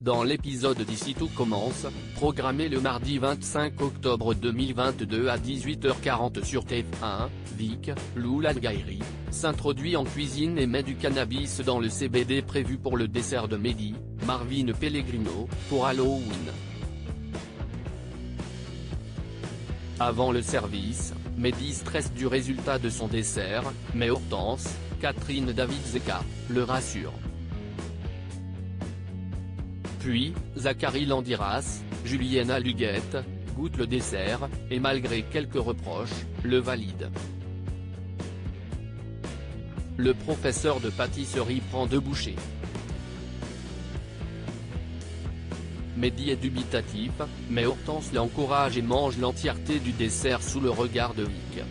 Dans l'épisode d'Ici tout commence, programmé le mardi 25 octobre 2022 à 18h40 sur TF1, Vic, Lou Ladgairi, s'introduit en cuisine et met du cannabis dans le CBD prévu pour le dessert de Mehdi, Marvin Pellegrino, pour Halloween. Avant le service, Mehdi stresse du résultat de son dessert, mais Hortense, Catherine David-Zeka, le rassure. Puis, Zachary Landiras, Julienne Aluguette, goûte le dessert, et malgré quelques reproches, le valide. Le professeur de pâtisserie prend 2 bouchées. Mehdi est dubitatif, mais Hortense l'encourage et mange l'entièreté du dessert sous le regard de Vic.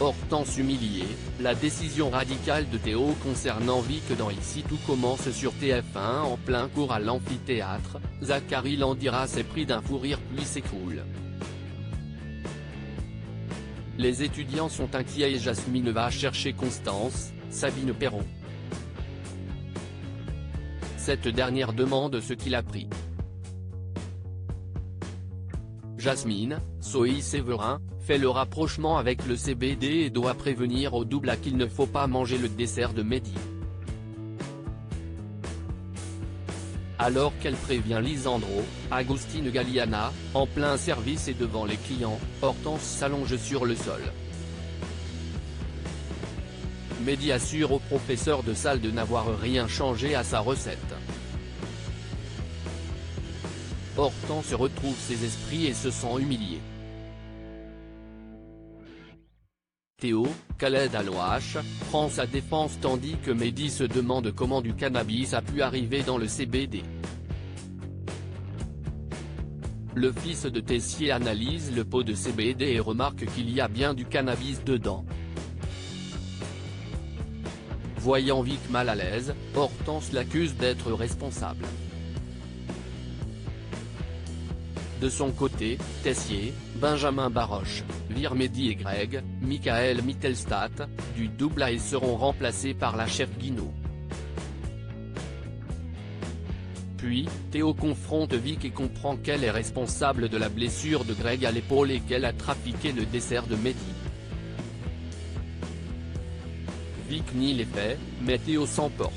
Hortense humiliée, la décision radicale de Théo concernant Vic dans Ici tout commence sur TF1 en plein cours à l'amphithéâtre, Zachary Landiras est pris d'un fou rire puis s'écroule. Les étudiants sont inquiets et Jasmine va chercher Constance, Sabine Perron. Cette dernière demande ce qu'il a pris. Jasmine, Zoé Séverin, fait le rapprochement avec le CBD et doit prévenir au double qu'il ne faut pas manger le dessert de Mehdi. Alors qu'elle prévient Lisandro, Agustine Galliana, en plein service et devant les clients, Hortense s'allonge sur le sol. Mehdi assure au professeur de salle de n'avoir rien changé à sa recette. Hortense retrouve ses esprits et se sent humiliée. Théo, Khaled Alouache, prend sa défense tandis que Mehdi se demande comment du cannabis a pu arriver dans le CBD. Le fils de Tessier analyse le pot de CBD et remarque qu'il y a bien du cannabis dedans. Voyant Vic mal à l'aise, Hortense l'accuse d'être responsable. De son côté, Tessier, Benjamin Baroche, vire Mehdi et Greg, Michael Mittelstadt, du double A et seront remplacés par la chef Guinaud. Puis, Théo confronte Vic et comprend qu'elle est responsable de la blessure de Greg à l'épaule et qu'elle a trafiqué le dessert de Mehdi. Vic nie les faits, mais Théo s'emporte.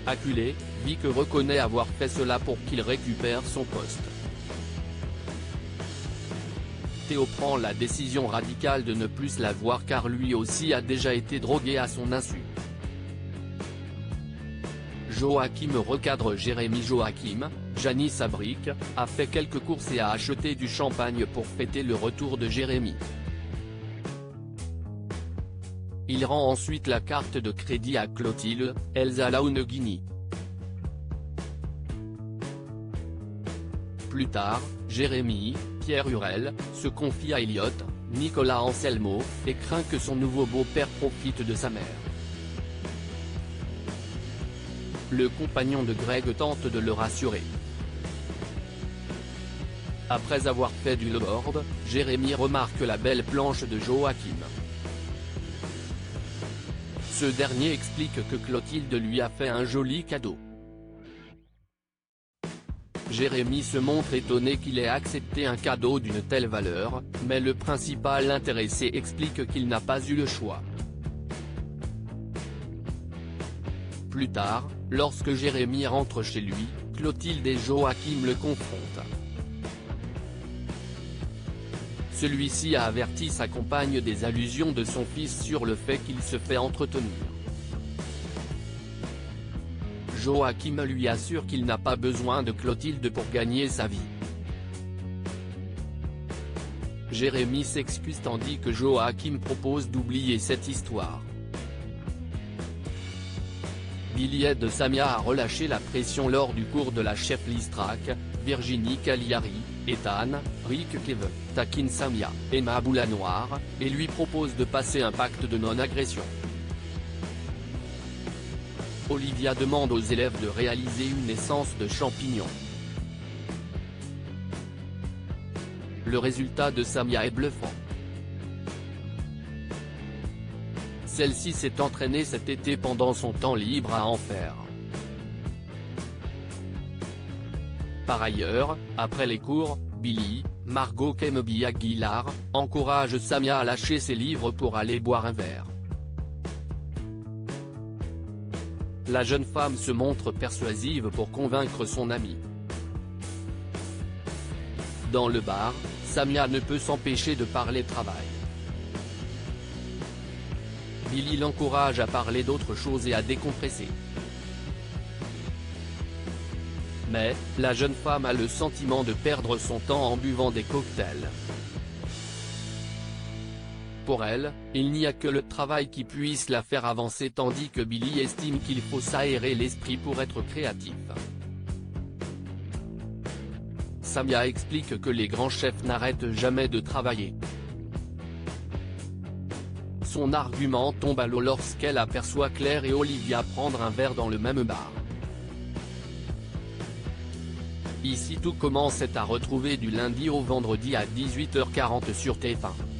Acculé, Vic reconnaît avoir fait cela pour qu'il récupère son poste. Théo prend la décision radicale de ne plus la voir car lui aussi a déjà été drogué à son insu. Joachim recadre Jérémy. Joachim, Janice Abric, a fait quelques courses et a acheté du champagne pour fêter le retour de Jérémy. Il rend ensuite la carte de crédit à Clotilde, Elsa Launegini. Plus tard, Jérémy, Pierre Hurel, se confie à Elliot, Nicolas Anselmo, et craint que son nouveau beau-père profite de sa mère. Le compagnon de Greg tente de le rassurer. Après avoir fait du lord, Jérémy remarque la belle planche de Joachim. Ce dernier explique que Clotilde lui a fait un joli cadeau. Jérémy se montre étonné qu'il ait accepté un cadeau d'une telle valeur, mais le principal intéressé explique qu'il n'a pas eu le choix. Plus tard, lorsque Jérémy rentre chez lui, Clotilde et Joachim le confrontent. Celui-ci a averti sa compagne des allusions de son fils sur le fait qu'il se fait entretenir. Joachim lui assure qu'il n'a pas besoin de Clotilde pour gagner sa vie. Jérémy s'excuse tandis que Joachim propose d'oublier cette histoire. Billy aide Samia à relâcher la pression lors du cours de la chef Listrac, Virginie Cagliari, Ethan, Rick Kevin, taquine Samia, Emma Boulanoir, et lui propose de passer un pacte de non-agression. Olivia demande aux élèves de réaliser une essence de champignons. Le résultat de Samia est bluffant. celle-ci s'est entraînée cet été pendant son temps libre à en faire. Par ailleurs, après les cours, Billie, Margot Kemby-Aguilar, encourage Samia à lâcher ses livres pour aller boire un verre. La jeune femme se montre persuasive pour convaincre son amie. Dans le bar, Samia ne peut s'empêcher de parler travail. Billie l'encourage à parler d'autre chose et à décompresser. Mais, la jeune femme a le sentiment de perdre son temps en buvant des cocktails. Pour elle, il n'y a que le travail qui puisse la faire avancer tandis que Billie estime qu'il faut s'aérer l'esprit pour être créatif. Samia explique que les grands chefs n'arrêtent jamais de travailler. Son argument tombe à l'eau lorsqu'elle aperçoit Claire et Olivia prendre un verre dans le même bar. Ici tout commence est à retrouver du lundi au vendredi à 18h40 sur TF1.